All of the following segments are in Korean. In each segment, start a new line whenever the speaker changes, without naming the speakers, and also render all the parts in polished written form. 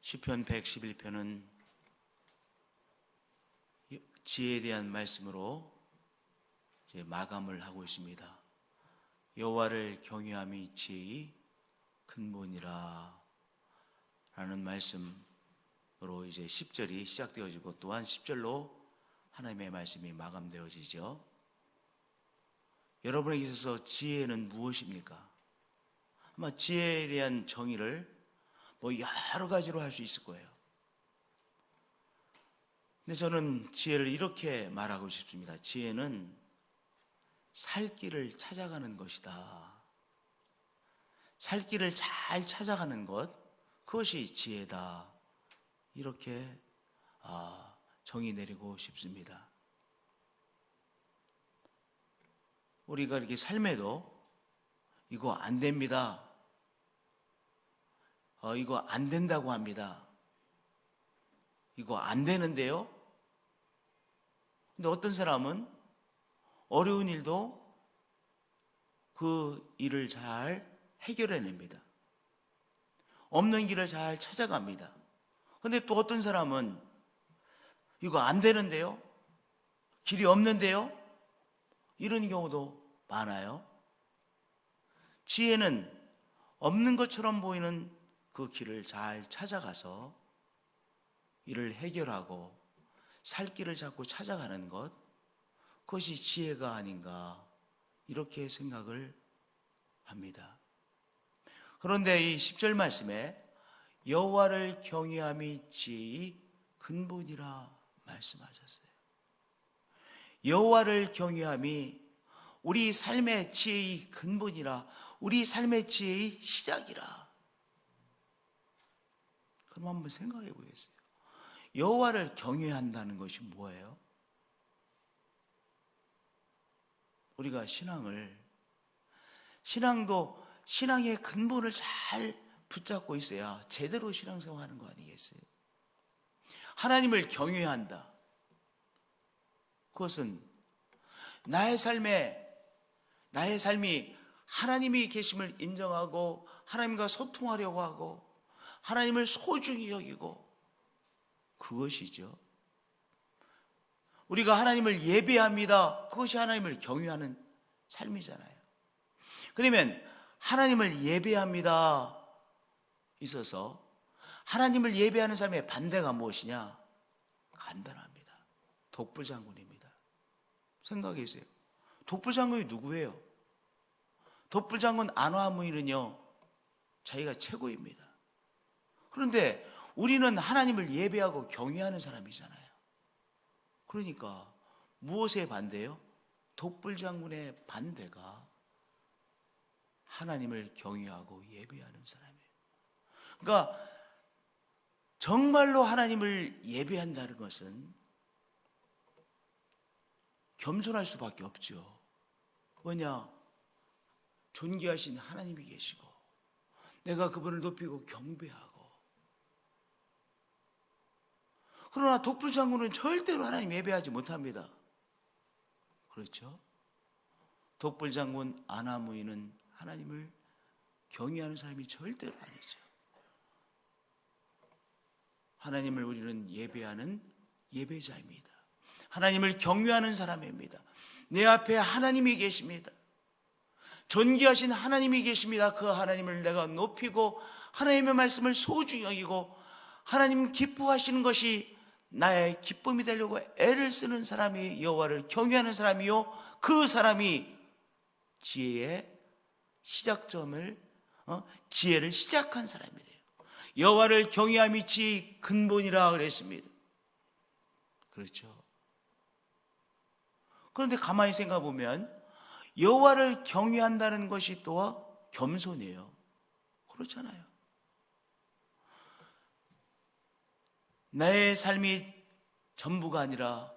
시편 111편은 지혜에 대한 말씀으로 이제 마감을 하고 있습니다. 여호와를 경외함이 지혜의 근본이라 라는 말씀으로 이제 10절이 시작되어지고 또한 10절로 하나님의 말씀이 마감되어지죠. 여러분에게 있어서 지혜는 무엇입니까? 아마 지혜에 대한 정의를 여러 가지로 할 수 있을 거예요. 근데 저는 지혜를 이렇게 말하고 싶습니다. 지혜는 살 길을 찾아가는 것이다. 살 길을 잘 찾아가는 것, 그것이 지혜다. 이렇게 정의 내리고 싶습니다. 우리가 이렇게 삶에도 이거 안 됩니다. 이거 안 된다고 합니다. 이거 안 되는데요? 근데 어떤 사람은 어려운 일도 그 일을 잘 해결해냅니다. 없는 길을 잘 찾아갑니다. 근데 또 어떤 사람은 이거 안 되는데요? 길이 없는데요? 이런 경우도 많아요. 지혜는 없는 것처럼 보이는 그 길을 잘 찾아가서 이를 해결하고 살 길을 자꾸 찾아가는 것, 그것이 지혜가 아닌가 이렇게 생각을 합니다. 그런데 이 10절 말씀에 여호와를 경외함이 지혜의 근본이라 말씀하셨어요. 여호와를 경외함이 우리 삶의 지혜의 근본이라, 우리 삶의 지혜의 시작이라. 그럼 한번 생각해 보겠어요. 여호와를 경외한다는 것이 뭐예요? 우리가 신앙의 근본을 잘 붙잡고 있어야 제대로 신앙생활하는 거 아니겠어요? 하나님을 경외한다. 그것은 나의 삶이 하나님이 계심을 인정하고 하나님과 소통하려고 하고 하나님을 소중히 여기고, 그것이죠. 우리가 하나님을 예배합니다. 그것이 하나님을 경외하는 삶이잖아요. 그러면 하나님을 예배합니다 있어서 하나님을 예배하는 삶의 반대가 무엇이냐? 간단합니다. 독불장군입니다. 생각해 보세요. 독불장군이 누구예요? 독불장군 안화무인은요, 자기가 최고입니다. 그런데 우리는 하나님을 예배하고 경외하는 사람이잖아요. 그러니까 무엇의 반대요? 독불장군의 반대가 하나님을 경외하고 예배하는 사람이에요. 그러니까 정말로 하나님을 예배한다는 것은 겸손할 수밖에 없죠. 왜냐? 존귀하신 하나님이 계시고 내가 그분을 높이고 경배하고. 그러나 독불장군은 절대로 하나님 예배하지 못합니다. 그렇죠? 독불장군 안화무인은 하나님을 경외하는 사람이 절대로 아니죠. 하나님을 우리는 예배하는 예배자입니다. 하나님을 경외하는 사람입니다. 내 앞에 하나님이 계십니다. 존귀하신 하나님이 계십니다. 그 하나님을 내가 높이고 하나님의 말씀을 소중히 여기고 하나님 기뻐하시는 것이 나의 기쁨이 되려고 애를 쓰는 사람이 여호와를 경외하는 사람이요, 그 사람이 지혜의 시작점을 지혜를 시작한 사람이래요. 여호와를 경외함이 지혜의 근본이라 그랬습니다. 그렇죠. 그런데 가만히 생각해 보면 여호와를 경외한다는 것이 또 겸손이에요. 그렇잖아요. 나의 삶이 전부가 아니라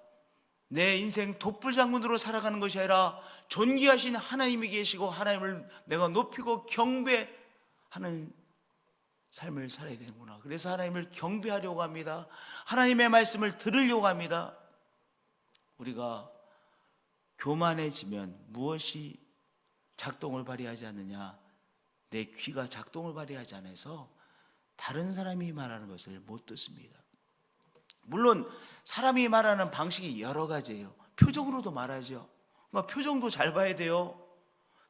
내 인생 독불장군으로 살아가는 것이 아니라 존귀하신 하나님이 계시고 하나님을 내가 높이고 경배하는 삶을 살아야 되는구나. 그래서 하나님을 경배하려고 합니다. 하나님의 말씀을 들으려고 합니다. 우리가 교만해지면 무엇이 작동을 발휘하지 않느냐? 내 귀가 작동을 발휘하지 않아서 다른 사람이 말하는 것을 못 듣습니다. 물론 사람이 말하는 방식이 여러 가지예요. 표정으로도 말하죠. 그러니까 표정도 잘 봐야 돼요.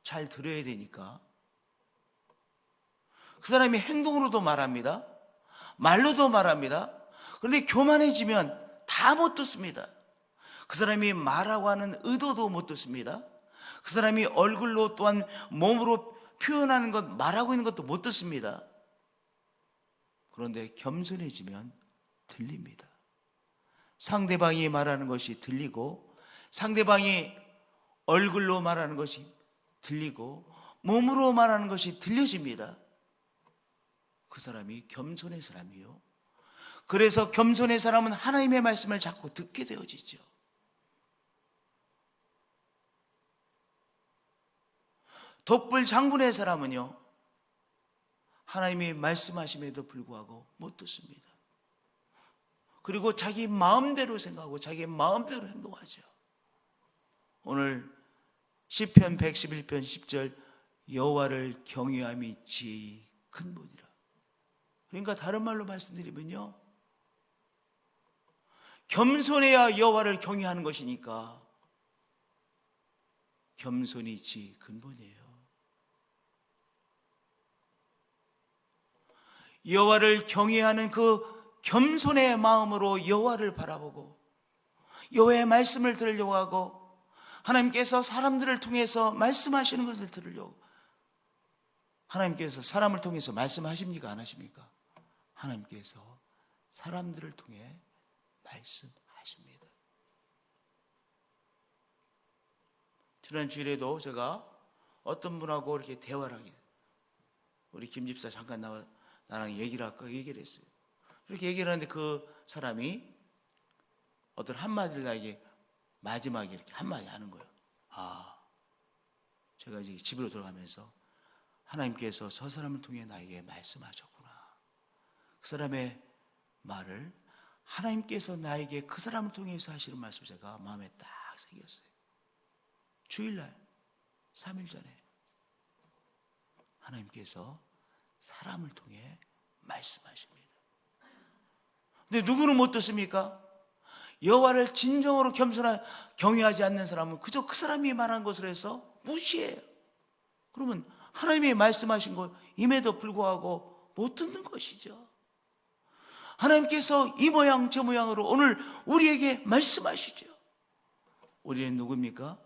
잘 들어야 되니까. 그 사람이 행동으로도 말합니다. 말로도 말합니다. 그런데 교만해지면 다 못 듣습니다. 그 사람이 말하고 하는 의도도 못 듣습니다. 그 사람이 얼굴로 또한 몸으로 표현하는 것, 말하고 있는 것도 못 듣습니다. 그런데 겸손해지면 들립니다. 상대방이 말하는 것이 들리고, 상대방이 얼굴로 말하는 것이 들리고, 몸으로 말하는 것이 들려집니다. 그 사람이 겸손의 사람이요. 그래서 겸손의 사람은 하나님의 말씀을 자꾸 듣게 되어지죠. 독불 장군의 사람은요, 하나님이 말씀하심에도 불구하고 못 듣습니다. 그리고 자기 마음대로 생각하고 자기 마음대로 행동하죠. 오늘 시편 111편 10절, 여호와를 경외함이 지혜의 근본이라. 그러니까 다른 말로 말씀드리면요, 겸손해야 여호와를 경외하는 것이니까 겸손이 지혜의 근본이에요. 여호와를 경외하는 그 겸손의 마음으로 여호와를 바라보고 여호와의 말씀을 들으려고 하고, 하나님께서 사람들을 통해서 말씀하시는 것을 들으려고. 하나님께서 사람을 통해서 말씀하십니까? 안 하십니까? 하나님께서 사람들을 통해 말씀하십니다. 지난 주일에도 제가 어떤 분하고 이렇게 대화를 하게, 우리 김 집사 잠깐 나랑 얘기를 할까 얘기를 했어요. 이렇게 얘기를 하는데 그 사람이 어떤 한마디를 나에게 마지막에 이렇게 한마디 하는 거예요. 제가 이제 집으로 돌아가면서 하나님께서 저 사람을 통해 나에게 말씀하셨구나. 그 사람의 말을 하나님께서 나에게 그 사람을 통해서 하시는 말씀, 제가 마음에 딱 새겼어요. 주일날 3일 전에 하나님께서 사람을 통해 말씀하십니다. 근데 누구는 못 듣습니까? 여호와를 진정으로 경외하지 않는 사람은 그저 그 사람이 말한 것을 해서 무시해요. 그러면 하나님이 말씀하신 것임에도 불구하고 못 듣는 것이죠. 하나님께서 이 모양 저 모양으로 오늘 우리에게 말씀하시죠. 우리는 누굽니까?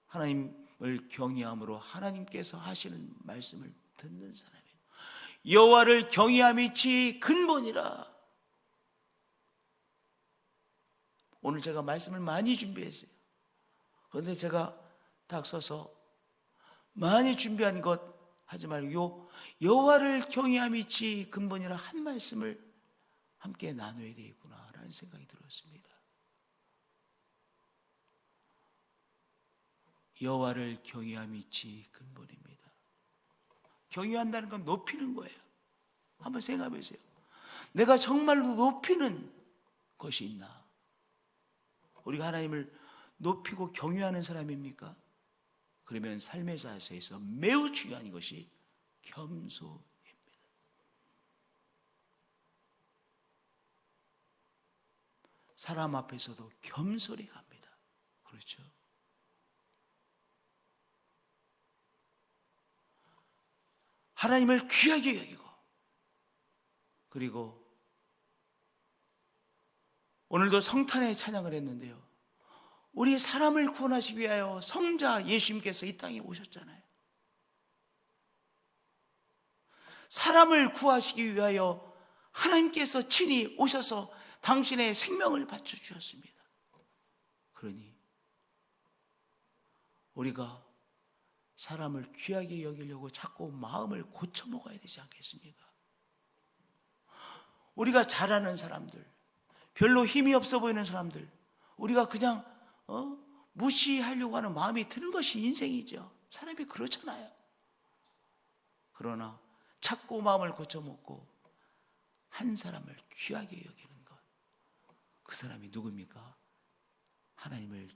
하나님을 경외함으로 하나님께서 하시는 말씀을 듣는 사람이에요. 여호와를 경외함이 지혜의 근본이라. 오늘 제가 말씀을 많이 준비했어요. 그런데 제가 딱 서서 많이 준비한 것 하지 말고 여호와를 경외함이 지혜의 근본이라 한 말씀을 함께 나눠야 되겠구나라는 생각이 들었습니다. 여호와를 경외함이 지혜의 근본입니다. 경외한다는 건 높이는 거예요. 한번 생각해 보세요. 내가 정말로 높이는 것이 있나? 우리가 하나님을 높이고 경외하는 사람입니까? 그러면 삶의 자세에서 매우 중요한 것이 겸손입니다. 사람 앞에서도 겸손해야 합니다. 그렇죠? 하나님을 귀하게 여기고, 그리고 오늘도 성탄의 찬양을 했는데요, 우리 사람을 구원하시기 위하여 성자 예수님께서 이 땅에 오셨잖아요. 사람을 구하시기 위하여 하나님께서 친히 오셔서 당신의 생명을 바쳐 주셨습니다. 그러니 우리가 사람을 귀하게 여기려고 자꾸 마음을 고쳐 먹어야 되지 않겠습니까? 우리가 잘하는 사람들, 별로 힘이 없어 보이는 사람들, 우리가 그냥 무시하려고 하는 마음이 드는 것이 인생이죠. 사람이 그렇잖아요. 그러나 자꾸 마음을 고쳐 먹고 한 사람을 귀하게 여기는 것, 그 사람이 누굽니까? 하나님을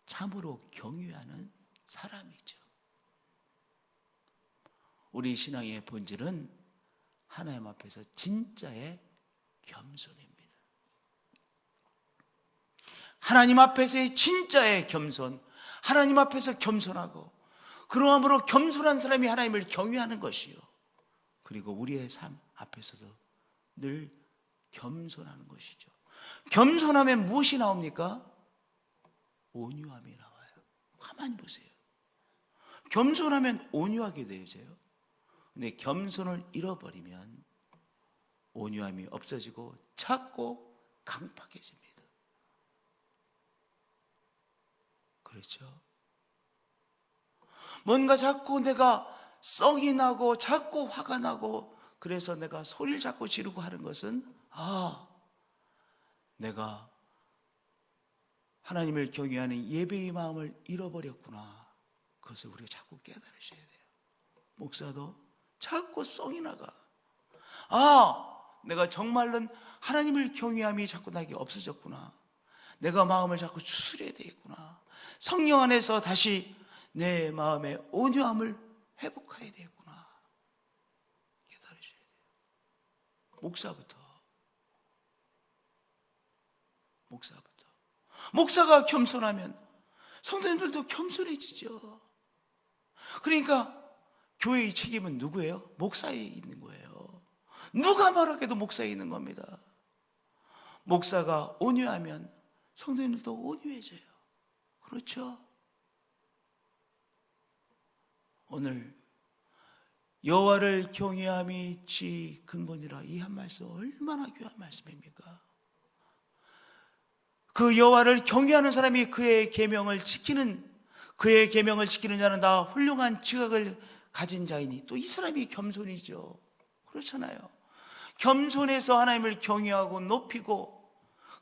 참으로 경외하는 사람이죠. 우리 신앙의 본질은 하나님 앞에서 진짜의 겸손입니다. 하나님 앞에서의 진짜의 겸손, 하나님 앞에서 겸손하고, 그러함으로 겸손한 사람이 하나님을 경외하는 것이요, 그리고 우리의 삶 앞에서도 늘 겸손하는 것이죠. 겸손하면 무엇이 나옵니까? 온유함이 나와요. 가만히 보세요. 겸손하면 온유하게 되어져요. 근데 겸손을 잃어버리면 온유함이 없어지고 작고 강팍해집니다. 그렇죠? 뭔가 자꾸 내가 썽이 나고 자꾸 화가 나고 그래서 내가 소리를 자꾸 지르고 하는 것은 내가 하나님을 경외하는 예배의 마음을 잃어버렸구나. 그것을 우리가 자꾸 깨달으셔야 돼요. 목사도 자꾸 썽이 나가. 내가 정말로 하나님을 경외함이 자꾸 나에게 없어졌구나. 내가 마음을 자꾸 추스려야 되겠구나. 성령 안에서 다시 내 마음의 온유함을 회복해야 되겠구나. 깨달으셔야 돼요. 목사부터. 목사가 겸손하면 성도님들도 겸손해지죠. 그러니까 교회의 책임은 누구예요? 목사에 있는 거예요. 누가 말하게도 목사에 있는 겁니다. 목사가 온유하면 성도님들도 온유해져요. 그렇죠? 오늘 여호와를 경외함이 지 근본이라, 이 한 말씀 얼마나 귀한 말씀입니까? 그 여호와를 경외하는 사람이 그의 계명을 지키는 자는 다 훌륭한 지각을 가진 자이니, 또 이 사람이 겸손이죠. 그렇잖아요. 겸손해서 하나님을 경외하고 높이고,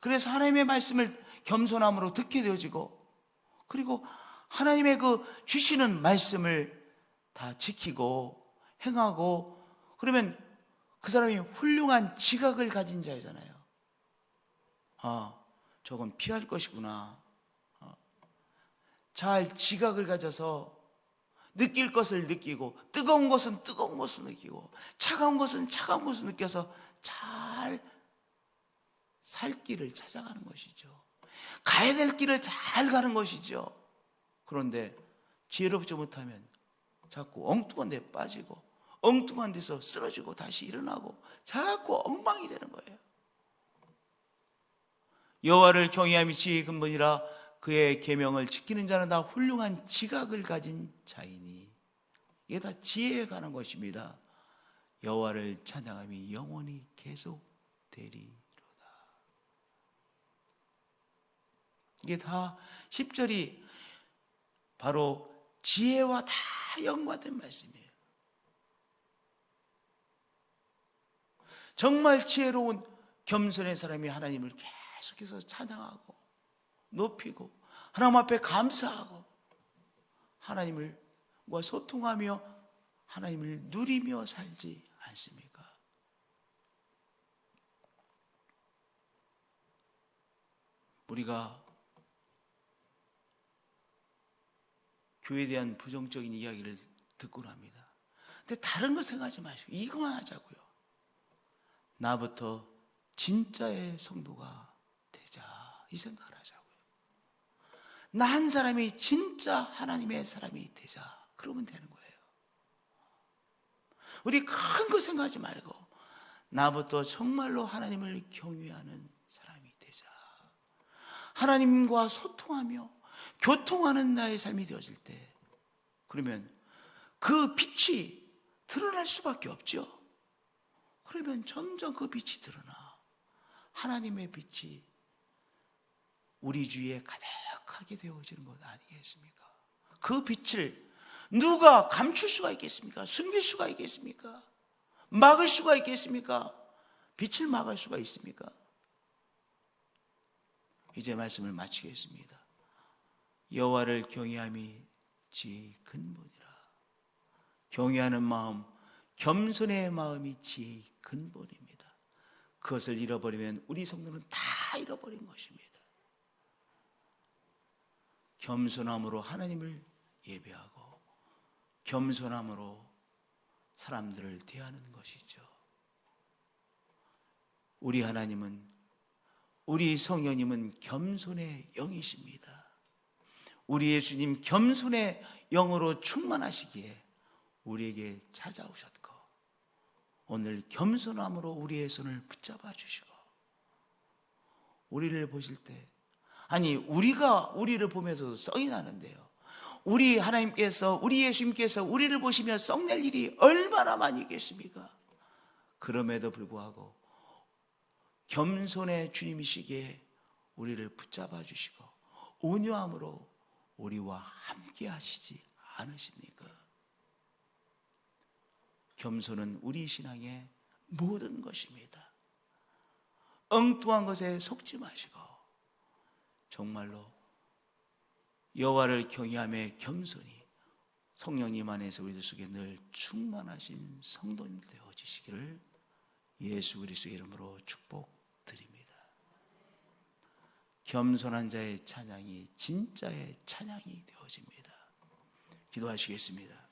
그래서 하나님의 말씀을 겸손함으로 듣게 되어지고, 그리고 하나님의 그 주시는 말씀을 다 지키고 행하고, 그러면 그 사람이 훌륭한 지각을 가진 자잖아요. 저건 피할 것이구나. 잘 지각을 가져서 느낄 것을 느끼고, 뜨거운 것은 뜨거운 것을 느끼고, 차가운 것은 차가운 것을 느껴서 잘 살 길을 찾아가는 것이죠. 가야 될 길을 잘 가는 것이죠. 그런데 지혜롭지 못하면 자꾸 엉뚱한 데 빠지고, 엉뚱한 데서 쓰러지고 다시 일어나고 자꾸 엉망이 되는 거예요. 여호와를 경외함이 지혜의 근본이라, 그의 계명을 지키는 자는 다 훌륭한 지각을 가진 자이니. 이게 다 지혜에 관한 것입니다. 여호와를 찬양함이 영원히 계속되리로다. 이게 다 10절이 바로 지혜와 다 연관된 말씀이에요. 정말 지혜로운 겸손의 사람이 하나님을 계속해서 찬양하고 높이고 하나님 앞에 감사하고 하나님과 소통하며 하나님을 누리며 살지 않습니까? 우리가 교회에 대한 부정적인 이야기를 듣곤 합니다. 근데 다른 거 생각하지 마시고 이것만 하자고요. 나부터 진짜의 성도가 되자, 이 생각을 하자고요. 나 한 사람이 진짜 하나님의 사람이 되자, 그러면 되는 거예요. 우리 큰 거 생각하지 말고 나부터 정말로 하나님을 경외하는 사람이 되자. 하나님과 소통하며 교통하는 나의 삶이 되어질 때, 그러면 그 빛이 드러날 수밖에 없죠. 그러면 점점 그 빛이 드러나 하나님의 빛이 우리 주위에 가득하게 되어지는 것 아니겠습니까? 그 빛을 누가 감출 수가 있겠습니까? 숨길 수가 있겠습니까? 막을 수가 있겠습니까? 빛을 막을 수가 있습니까? 이제 말씀을 마치겠습니다. 여호와를 경외함이 지혜의 근본이라. 경외하는 마음, 겸손의 마음이 지혜의 근본입니다. 그것을 잃어버리면 우리 성도는 다 잃어버린 것입니다. 겸손함으로 하나님을 예배하고 겸손함으로 사람들을 대하는 것이죠. 우리 하나님은, 우리 성령님은 겸손의 영이십니다. 우리 예수님 겸손의 영으로 충만하시기에 우리에게 찾아오셨고, 오늘 겸손함으로 우리의 손을 붙잡아 주시고, 우리를 보실 때, 아니 우리가 우리를 보면서도 썽이 나는데요, 우리 하나님께서, 우리 예수님께서 우리를 보시며 썩낼 일이 얼마나 많이 있겠습니까? 그럼에도 불구하고 겸손의 주님이시기에 우리를 붙잡아 주시고 온유함으로 우리와 함께 하시지 않으십니까? 겸손은 우리 신앙의 모든 것입니다. 엉뚱한 것에 속지 마시고 정말로 여호와를 경외하며 겸손히 성령님 안에서 우리들 속에 늘 충만하신 성도님 되어지시기를 예수 그리스도의 이름으로 축복드립니다. 겸손한 자의 찬양이 진짜의 찬양이 되어집니다. 기도하시겠습니다.